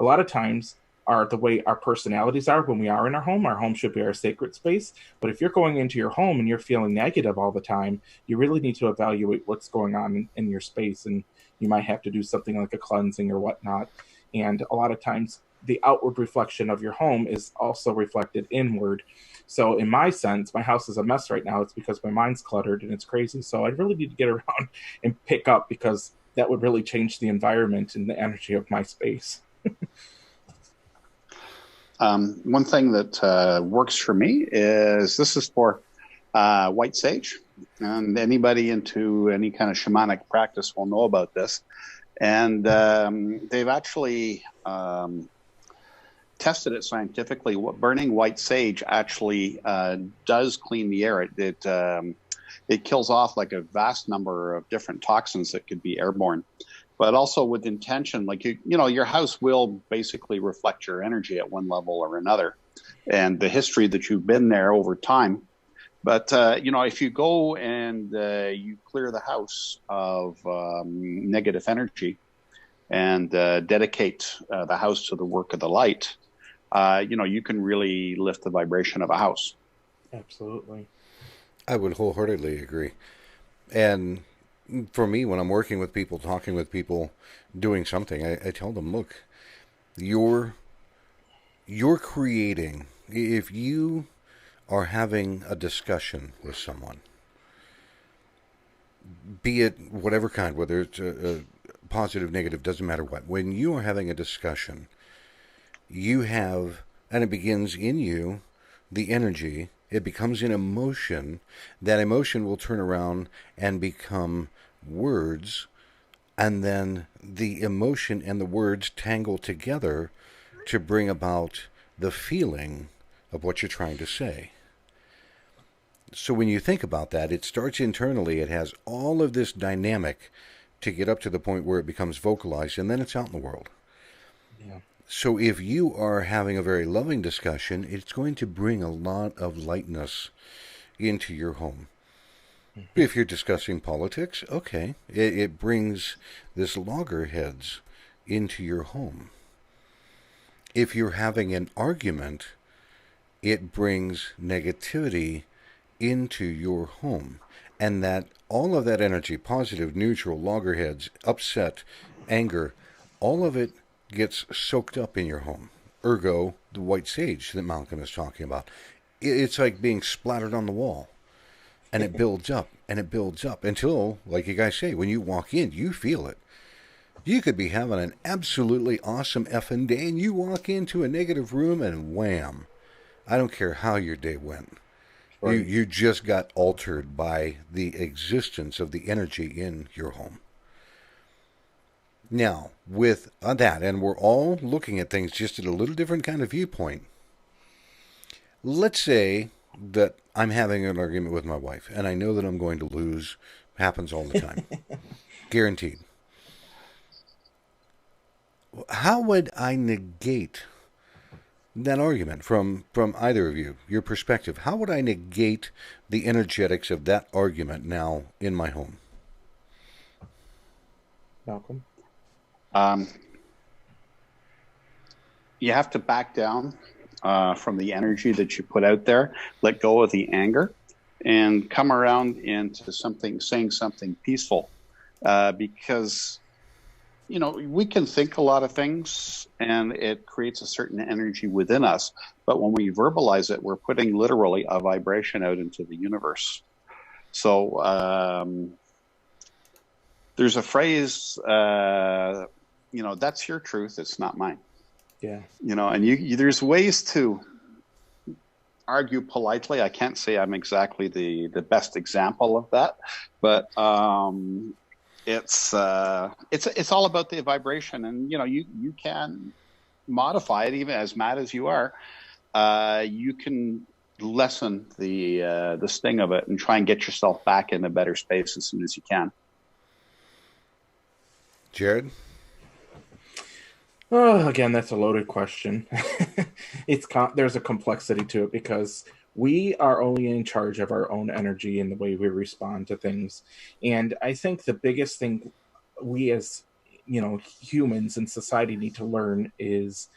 A lot of times the way our personalities are when we are in our home should be our sacred space. But if you're going into your home and you're feeling negative all the time, you really need to evaluate what's going on in your space. And you might have to do something like a cleansing or whatnot. And a lot of times the outward reflection of your home is also reflected inward. So in my sense, my house is a mess right now. It's because my mind's cluttered and it's crazy. So I really need to get around and pick up, because that would really change the environment and the energy of my space. One thing that works for me is this is for white sage. And anybody into any kind of shamanic practice will know about this. And they've actually tested it scientifically. Burning white sage actually does clean the air. It kills off like a vast number of different toxins that could be airborne. But also with intention, like your house will basically reflect your energy at one level or another, and the history that you've been there over time. But if you go and you clear the house of negative energy and dedicate the house to the work of the light, you can really lift the vibration of a house. Absolutely. I would wholeheartedly agree. And for me, when I'm working with people, talking with people, doing something, I tell them, look, you're creating, if you are having a discussion with someone, be it whatever kind, whether it's a positive, negative, doesn't matter what, when you are having a discussion, you have, and it begins in you, the energy, It becomes an emotion. That emotion will turn around and become words, and then the emotion and the words tangle together to bring about the feeling of what you're trying to say. So when you think about that, it starts internally. It has all of this dynamic to get up to the point where it becomes vocalized, and then it's out in the world. Yeah. So if you are having a very loving discussion, it's going to bring a lot of lightness into your home. Mm-hmm. If you're discussing politics, okay, it brings this loggerheads into your home. If you're having an argument, it brings negativity into your home. And that all of that energy, positive, neutral, loggerheads, upset, anger, all of it gets soaked up in your home. Ergo, the white sage that Malcolm is talking about. It's like being splattered on the wall. And it builds up, and it builds up until, like you guys say, when you walk in, you feel it. You could be having an absolutely awesome effing day, and you walk into a negative room, and wham. I don't care how your day went. Right. You just got altered by the existence of the energy in your home. Now, with that, and we're all looking at things just at a little different kind of viewpoint. Let's say that I'm having an argument with my wife, and I know that I'm going to lose. Happens all the time. Guaranteed. How would I negate that argument from either of you, your perspective? How would I negate the energetics of that argument now in my home? Malcolm? You have to back down from the energy that you put out there, let go of the anger, and come around into saying something peaceful. Because we can think a lot of things and it creates a certain energy within us. But when we verbalize it, we're putting literally a vibration out into the universe. So there's a phrase, that's your truth. It's not mine. Yeah. And there's ways to argue politely. I can't say I'm exactly the best example of that, but it's all about the vibration, and you can modify it. Even as mad as you are, you can lessen the sting of it and try and get yourself back in a better space as soon as you can. Jared? Oh, again, that's a loaded question. There's a complexity to it because we are only in charge of our own energy and the way we respond to things. And I think the biggest thing we as, humans in society need to learn is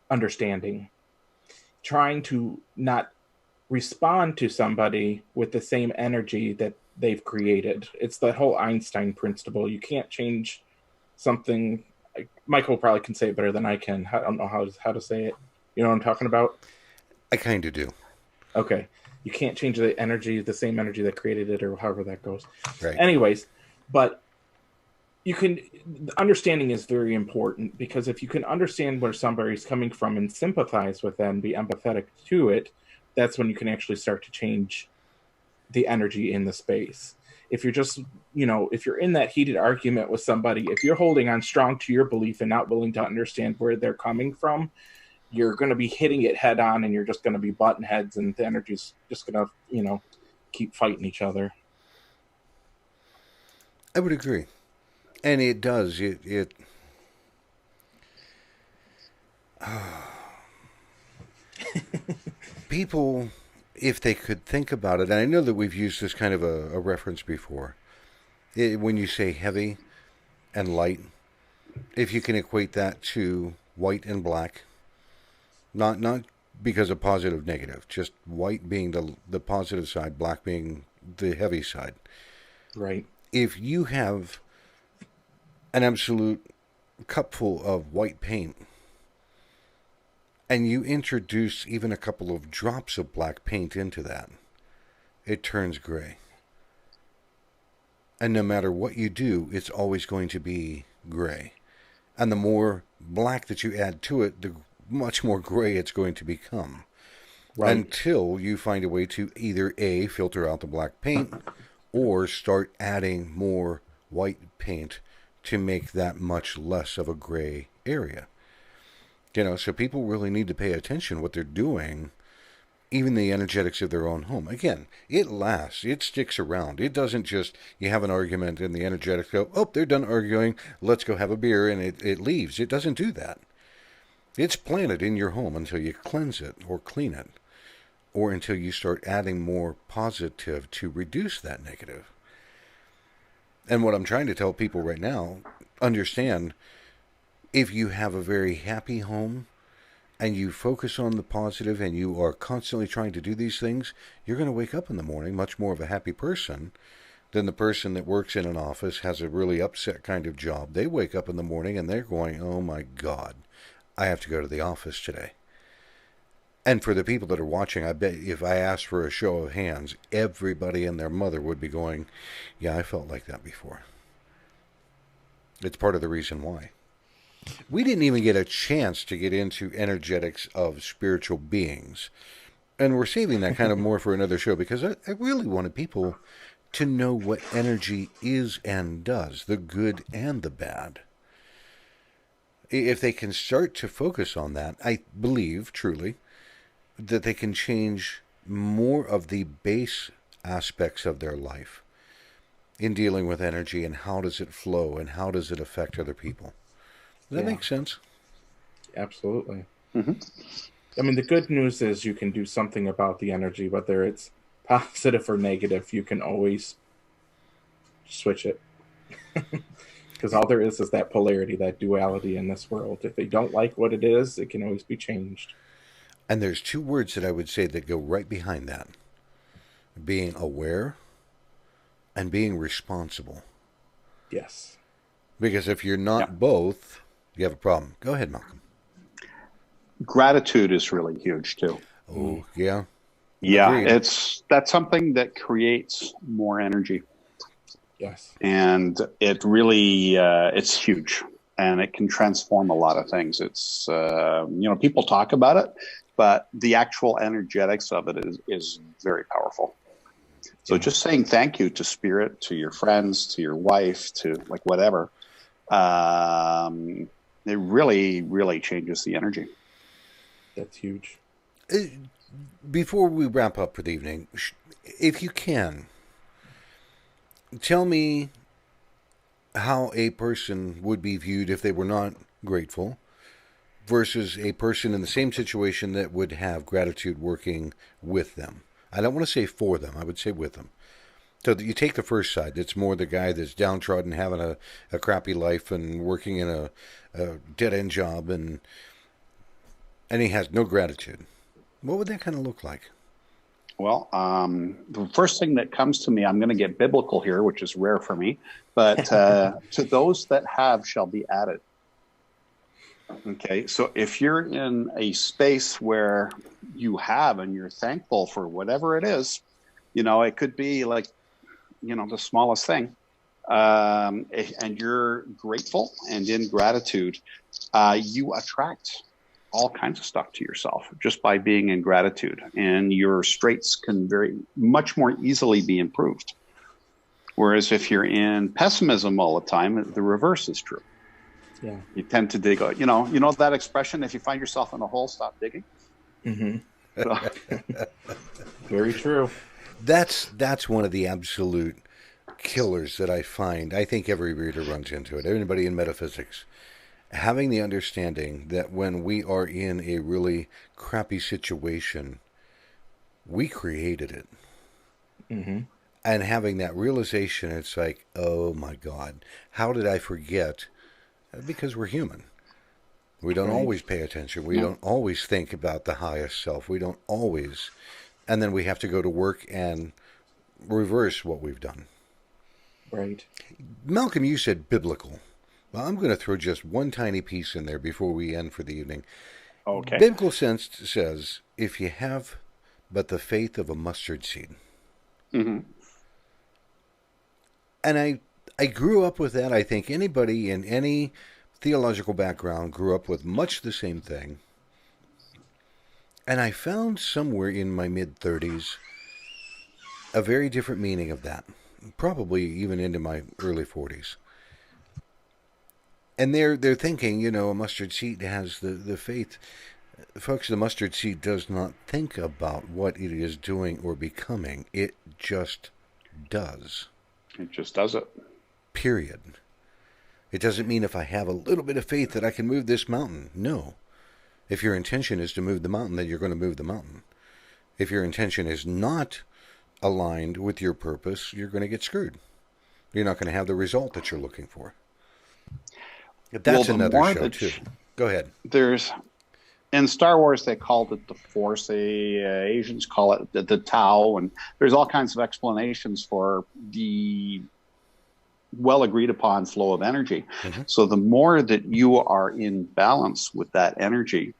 understanding. Trying to not respond to somebody with the same energy that they've created. It's the whole Einstein principle. You can't change something. Michael probably can say it better than I can. I don't know how to say it. You know what I'm talking about? I kind of do. Okay. You can't change the energy, the same energy that created it, or however that goes. Right. Anyways, but understanding is very important, because if you can understand where somebody's coming from and sympathize with them, be empathetic to it, that's when you can actually start to change the energy in the space. If you're just, if you're in that heated argument with somebody, if you're holding on strong to your belief and not willing to understand where they're coming from, you're going to be hitting it head on, and you're just going to be butting heads, and the energy's just going to, keep fighting each other. I would agree. And it does. People, if they could think about it, and I know that we've used this kind of a reference before, when you say heavy and light, if you can equate that to white and black, not because of positive, negative, just white being the positive side, black being the heavy side. Right. If you have an absolute cupful of white paint, and you introduce even a couple of drops of black paint into that, it turns gray. And no matter what you do, it's always going to be gray. And the more black that you add to it, the much more gray it's going to become. Right. until you find a way to either A, filter out the black paint, or start adding more white paint to make that much less of a gray area. So people really need to pay attention what they're doing, even the energetics of their own home. Again, it lasts, it sticks around. It doesn't just, you have an argument and the energetics go, oh, they're done arguing, let's go have a beer, and it leaves. It doesn't do that. It's planted in your home until you cleanse it or clean it, or until you start adding more positive to reduce that negative. And what I'm trying to tell people right now, understand, if you have a very happy home and you focus on the positive and you are constantly trying to do these things, you're going to wake up in the morning much more of a happy person than the person that works in an office, has a really upset kind of job. They wake up in the morning and they're going, oh my God, I have to go to the office today. And for the people that are watching, I bet if I asked for a show of hands, everybody and their mother would be going, yeah, I felt like that before. It's part of the reason why. We didn't even get a chance to get into energetics of spiritual beings. And we're saving that kind of more for another show, because I really wanted people to know what energy is and does, the good and the bad. If they can start to focus on that, I believe, truly, that they can change more of the base aspects of their life in dealing with energy, and how does it flow and how does it affect other people. Does that make sense? Absolutely. Mm-hmm. I mean, the good news is you can do something about the energy, whether it's positive or negative. You can always switch it. Because all there is that polarity, that duality in this world. If they don't like what it is, it can always be changed. And there's two words that I would say that go right behind that. Being aware and being responsible. Yes. Because if you're not both, you have a problem. Go ahead, Malcolm. Gratitude is really huge too. Oh, yeah. Yeah, agreed. That's something that creates more energy. Yes. And it really, it's huge, and it can transform a lot of things. It's, people talk about it, but the actual energetics of it is very powerful. So just saying thank you to spirit, to your friends, to your wife, to like whatever, it really, really changes the energy. That's huge. Before we wrap up for the evening, if you can, tell me how a person would be viewed if they were not grateful versus a person in the same situation that would have gratitude working with them. I don't want to say for them, I would say with them. So that you take the first side, that's more the guy that's downtrodden, having a crappy life and working in a dead-end job, and he has no gratitude. What would that kind of look like? Well, the first thing that comes to me, I'm going to get biblical here, which is rare for me, but to those that have shall be added. Okay, so if you're in a space where you have and you're thankful for whatever it is, it could be like, the smallest thing, and you're grateful and in gratitude, you attract all kinds of stuff to yourself just by being in gratitude, and your straits can very much more easily be improved. Whereas if you're in pessimism all the time, the reverse is true. Yeah. You tend to dig, that expression, if you find yourself in a hole, stop digging. Mm-hmm. Very true. That's one of the absolute killers that I find. I think every reader runs into it. Everybody in metaphysics. Having the understanding that when we are in a really crappy situation, we created it. Mm-hmm. And having that realization, it's like, oh my God, how did I forget? Because we're human. We don't always pay attention. We don't always think about the highest self. We don't always. And then we have to go to work and reverse what we've done. Right. Malcolm, you said biblical. Well, I'm going to throw just one tiny piece in there before we end for the evening. Okay. Biblical sense says, if you have but the faith of a mustard seed. Mm-hmm. And I grew up with that. I think anybody in any theological background grew up with much the same thing. And I found somewhere in my mid-30s a very different meaning of that, probably even into my early 40s. And they're thinking, you know, a mustard seed has the faith. Folks, the mustard seed does not think about what it is doing or becoming. It just does. It just does it. Period. It doesn't mean if I have a little bit of faith that I can move this mountain. No. If your intention is to move the mountain, then you're going to move the mountain. If your intention is not aligned with your purpose, you're going to get screwed. You're not going to have the result that you're looking for. That's another show, too. Go ahead. In Star Wars, they called it the Force. The Asians call it the Tao, and there's all kinds of explanations for the well agreed upon flow of energy. Mm-hmm. So the more that you are in balance with that energy,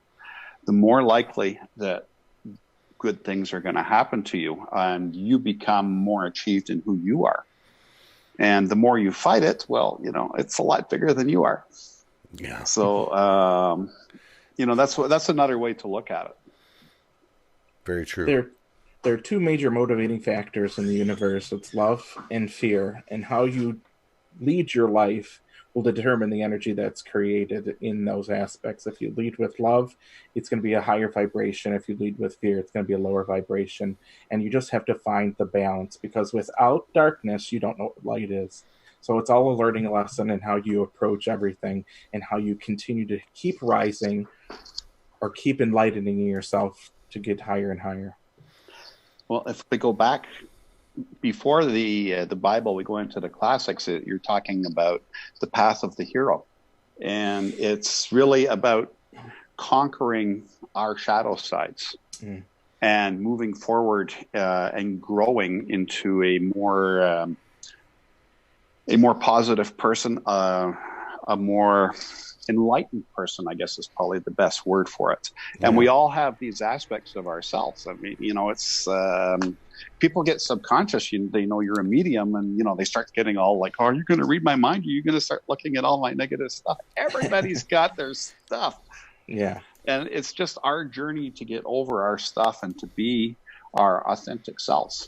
the more likely that good things are going to happen to you, and you become more achieved in who you are. And the more you fight it, well, you know, it's a lot bigger than you are. Yeah. So, you know, that's another way to look at it. Very true. There are two major motivating factors in the universe. It's love and fear, and how you lead your life will determine the energy that's created in those aspects. If you lead with love, it's going to be a higher vibration. If you lead with fear, it's going to be a lower vibration. And you just have to find the balance, because without darkness, you don't know what light is. So it's all a learning lesson in how you approach everything and how you continue to keep rising or keep enlightening yourself to get higher and higher. Well, if we go back before the Bible, we go into the classics. You're talking about the path of the hero, and it's really about conquering our shadow sides and moving forward and growing into a more positive person, a more enlightened person, I guess is probably the best word for it. Yeah. And we all have these aspects of ourselves. I mean, you know, it's people get subconscious. They know you're a medium, and you know they start getting all like, "Oh, are you going to read my mind? Are you going to start looking at all my negative stuff?" Everybody's got their stuff. Yeah, and it's just our journey to get over our stuff and to be our authentic selves.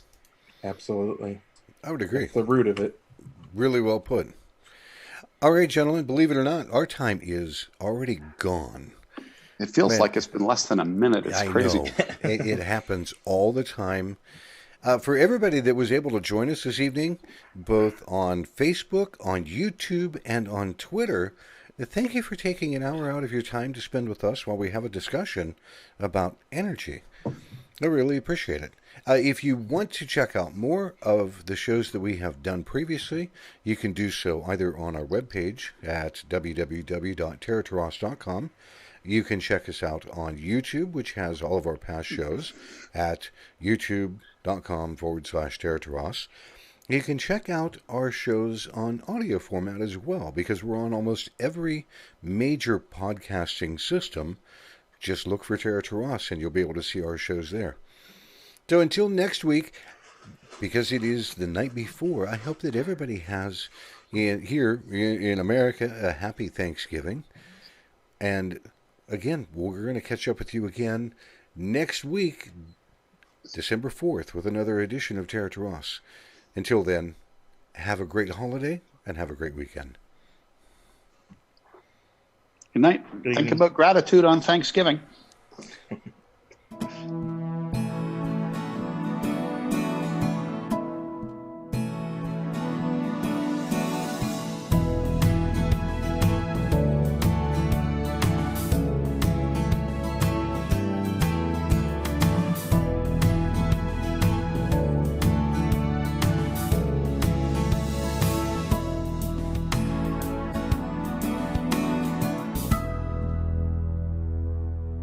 Absolutely, I would agree. That's the root of it. Really well put. All right, gentlemen, believe it or not, our time is already gone. It feels like it's been less than a minute. It's crazy. I know. It happens all the time. For everybody that was able to join us this evening, both on Facebook, on YouTube, and on Twitter, thank you for taking an hour out of your time to spend with us while we have a discussion about energy. I really appreciate it. If you want to check out more of the shows that we have done previously, you can do so either on our webpage at www.terraturas.com. You can check us out on YouTube, which has all of our past shows at youtube.com/Terra Turas. You can check out our shows on audio format as well, because we're on almost every major podcasting system. Just look for Terra Turas and you'll be able to see our shows there. So until next week, because it is the night before, I hope that everybody has, here in America, a happy Thanksgiving. And again, we're going to catch up with you again next week, December 4th, with another edition of Terra Turas. Until then, have a great holiday and have a great weekend. Good night. Think about gratitude on Thanksgiving.